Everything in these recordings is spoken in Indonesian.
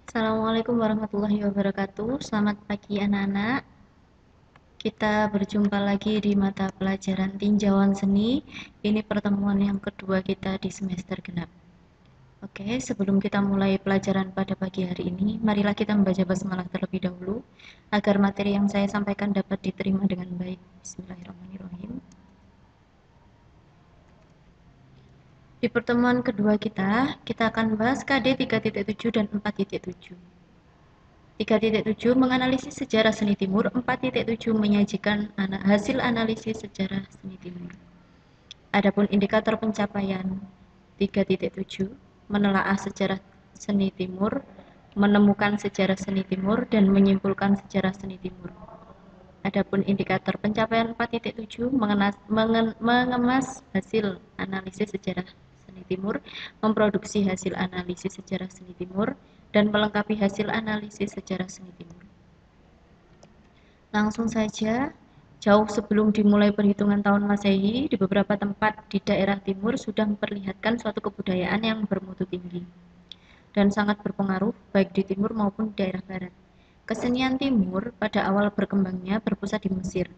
Assalamualaikum warahmatullahi wabarakatuh. Selamat pagi anak-anak. Kita berjumpa lagi di mata pelajaran tinjauan seni. Ini pertemuan yang kedua kita di semester genap. Oke, sebelum kita mulai pelajaran pada pagi hari ini, marilah kita membaca basmalah terlebih dahulu agar materi yang saya sampaikan dapat diterima dengan baik. Bismillahirrahmanirrahim. Di pertemuan kedua kita akan bahas KD 3.7 dan 4.7. 3.7 menganalisis sejarah seni timur, 4.7 menyajikan hasil analisis sejarah seni timur. Adapun indikator pencapaian 3.7 menelaah sejarah seni timur, menemukan sejarah seni timur, dan menyimpulkan sejarah seni timur. Adapun indikator pencapaian 4.7 mengemas hasil analisis sejarah seni timur, memproduksi hasil analisis sejarah seni timur, dan melengkapi hasil analisis sejarah seni timur. Langsung saja, jauh sebelum dimulai perhitungan tahun Masehi, di beberapa tempat di daerah timur sudah memperlihatkan suatu kebudayaan yang bermutu tinggi dan sangat berpengaruh baik di timur maupun di daerah barat. Kesenian timur pada awal berkembangnya berpusat di Mesir,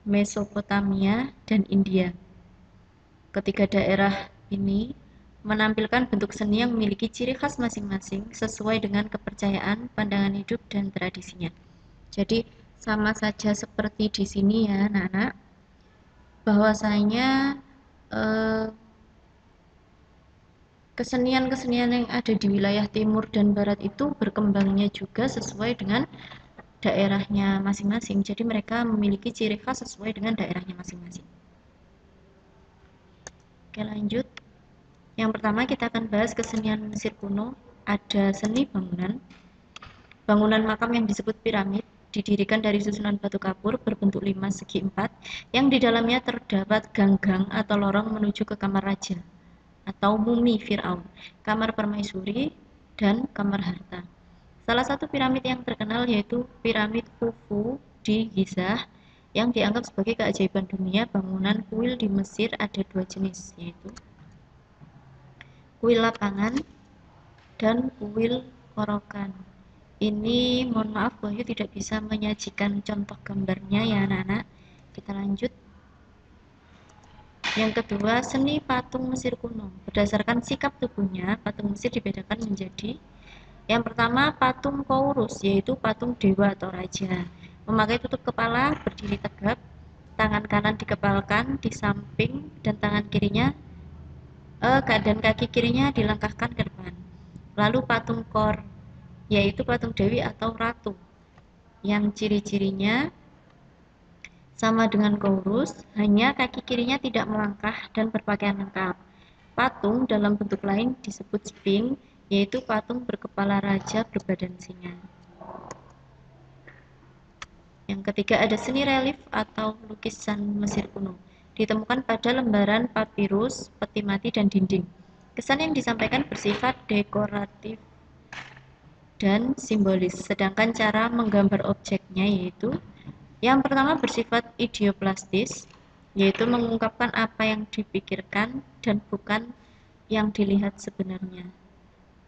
Mesopotamia, dan India. Ketiga daerah ini menampilkan bentuk seni yang memiliki ciri khas masing-masing sesuai dengan kepercayaan, pandangan hidup, dan tradisinya. Jadi sama saja seperti di sini ya anak-anak, bahwasanya kesenian-kesenian yang ada di wilayah timur dan barat itu berkembangnya juga sesuai dengan daerahnya masing-masing. Jadi mereka memiliki ciri khas sesuai dengan daerahnya masing-masing. Oke, lanjut. Yang pertama kita akan bahas kesenian Mesir kuno. Ada seni bangunan. Bangunan makam yang disebut piramid didirikan dari susunan batu kapur berbentuk 5 segi 4 yang di dalamnya terdapat gang-gang atau lorong menuju ke kamar raja atau mumi Fir'aun, kamar permaisuri, dan kamar harta. Salah satu piramid yang terkenal yaitu piramid Khufu di Gizeh yang dianggap sebagai keajaiban dunia. Bangunan kuil di Mesir ada dua jenis, yaitu kuil lapangan dan kuil korokan. Ini mohon maaf Wahyu tidak bisa menyajikan contoh gambarnya ya anak-anak. Kita lanjut. Yang kedua, seni patung Mesir kuno. Berdasarkan sikap tubuhnya, patung Mesir dibedakan menjadi yang pertama patung Kourus, yaitu patung dewa atau raja. Memakai tutup kepala, berdiri tegap, tangan kanan dikepalkan di samping dan tangan kirinya dan kaki kirinya dilangkahkan ke depan. Lalu patung Kor, yaitu patung dewi atau ratu, yang ciri-cirinya sama dengan Kourus, hanya kaki kirinya tidak melangkah dan berpakaian lengkap. Patung dalam bentuk lain disebut Sphinx, yaitu patung berkepala raja berbadan singa. Yang ketiga ada seni relief atau lukisan Mesir kuno. Ditemukan pada lembaran papirus, peti mati, dan dinding. Kesan yang disampaikan bersifat dekoratif dan simbolis, sedangkan cara menggambar objeknya yaitu yang pertama bersifat ideoplastis, yaitu mengungkapkan apa yang dipikirkan dan bukan yang dilihat sebenarnya.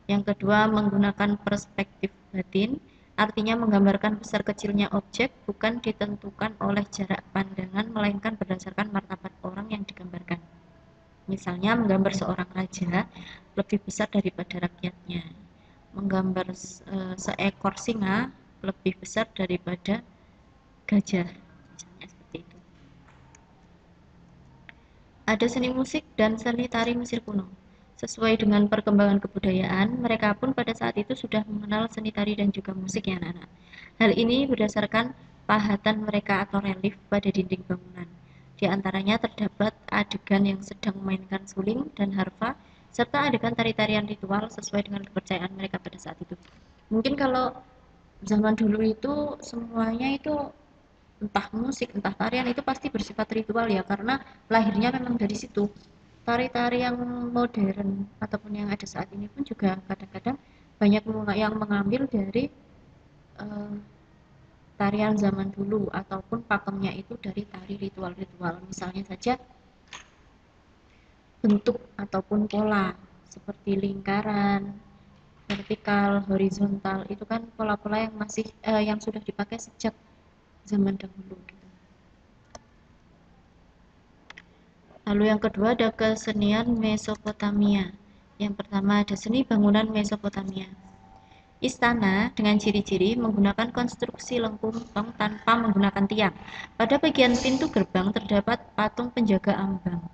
Yang kedua menggunakan perspektif batin, artinya menggambarkan besar kecilnya objek bukan ditentukan oleh jarak pandangan, melainkan berdasarkan martabat orang yang digambarkan. Misalnya menggambar seorang raja lebih besar daripada rakyatnya, menggambar seekor singa lebih besar daripada gajah, misalnya seperti itu. Ada seni musik dan seni tari Mesir kuno. Sesuai dengan perkembangan kebudayaan, mereka pun pada saat itu sudah mengenal seni tari dan juga musik ya anak-anak. Hal ini berdasarkan pahatan mereka atau relief pada dinding bangunan. Di antaranya terdapat adegan yang sedang memainkan suling dan harfa, serta adegan tari-tarian ritual sesuai dengan kepercayaan mereka pada saat itu. Mungkin kalau zaman dulu itu semuanya itu entah musik, entah tarian itu pasti bersifat ritual ya, karena lahirnya memang dari situ. Tari-tari yang modern ataupun yang ada saat ini pun juga kadang-kadang banyak yang mengambil dari uh, tarian zaman dulu ataupun pakemnya itu dari tari ritual-ritual. Misalnya saja bentuk ataupun pola seperti lingkaran, vertikal, horizontal, itu kan pola-pola yang masih yang sudah dipakai sejak zaman dahulu gitu. Lalu yang kedua ada kesenian Mesopotamia. Yang pertama ada seni bangunan Mesopotamia. Istana dengan ciri-ciri menggunakan konstruksi lengkung tanpa menggunakan tiang. Pada bagian pintu gerbang terdapat patung penjaga ambang,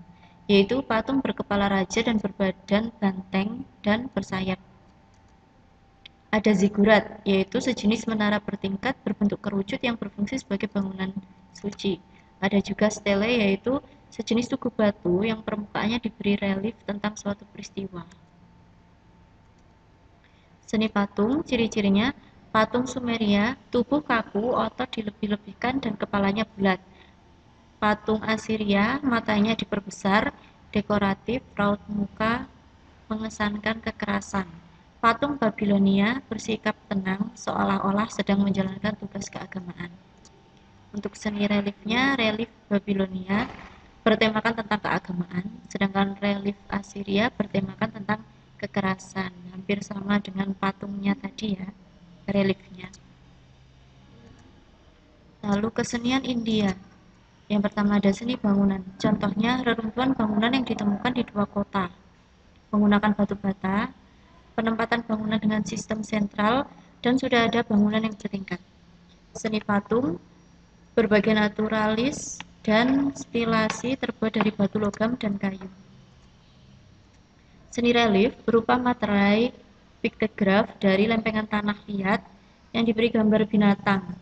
yaitu patung berkepala raja dan berbadan banteng dan bersayap. Ada zigurat, yaitu sejenis menara bertingkat berbentuk kerucut yang berfungsi sebagai bangunan suci. Ada juga stele, yaitu sejenis tugu batu yang permukaannya diberi relief tentang suatu peristiwa. Seni patung, ciri-cirinya patung Sumeria, tubuh kaku, otot dilebih-lebihkan dan kepalanya bulat. Patung Asiria, matanya diperbesar, dekoratif, raut muka mengesankan kekerasan. Patung Babilonia bersikap tenang, seolah-olah sedang menjalankan tugas keagamaan. Untuk seni reliefnya, relief Babilonia bertemakan tentang keagamaan, sedangkan relief Asiria bertemakan tentang kekerasan. Hampir sama dengan patungnya tadi ya, reliefnya. Lalu kesenian India. Yang pertama ada seni bangunan. Contohnya reruntuhan bangunan yang ditemukan di dua kota menggunakan batu bata, penempatan bangunan dengan sistem sentral, dan sudah ada bangunan yang bertingkat. Seni patung, berbagai naturalis dan stilasi terbuat dari batu logam dan kayu. Seni relief berupa materai piktogram dari lempengan tanah liat yang diberi gambar binatang,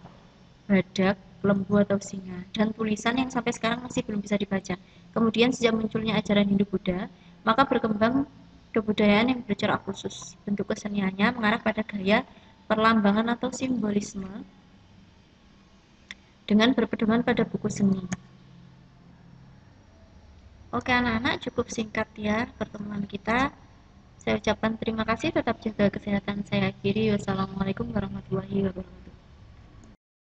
badak, lembu atau singa, dan tulisan yang sampai sekarang masih belum bisa dibaca. Kemudian sejak munculnya ajaran Hindu-Buddha, maka berkembang kebudayaan yang bercorak khusus. Bentuk keseniannya mengarah pada gaya perlambangan atau simbolisme dengan berpedoman pada buku seni. Oke anak-anak, cukup singkat ya pertemuan kita. Saya ucapkan terima kasih, tetap jaga kesehatan. Saya akhiri. Wassalamualaikum warahmatullahi wabarakatuh.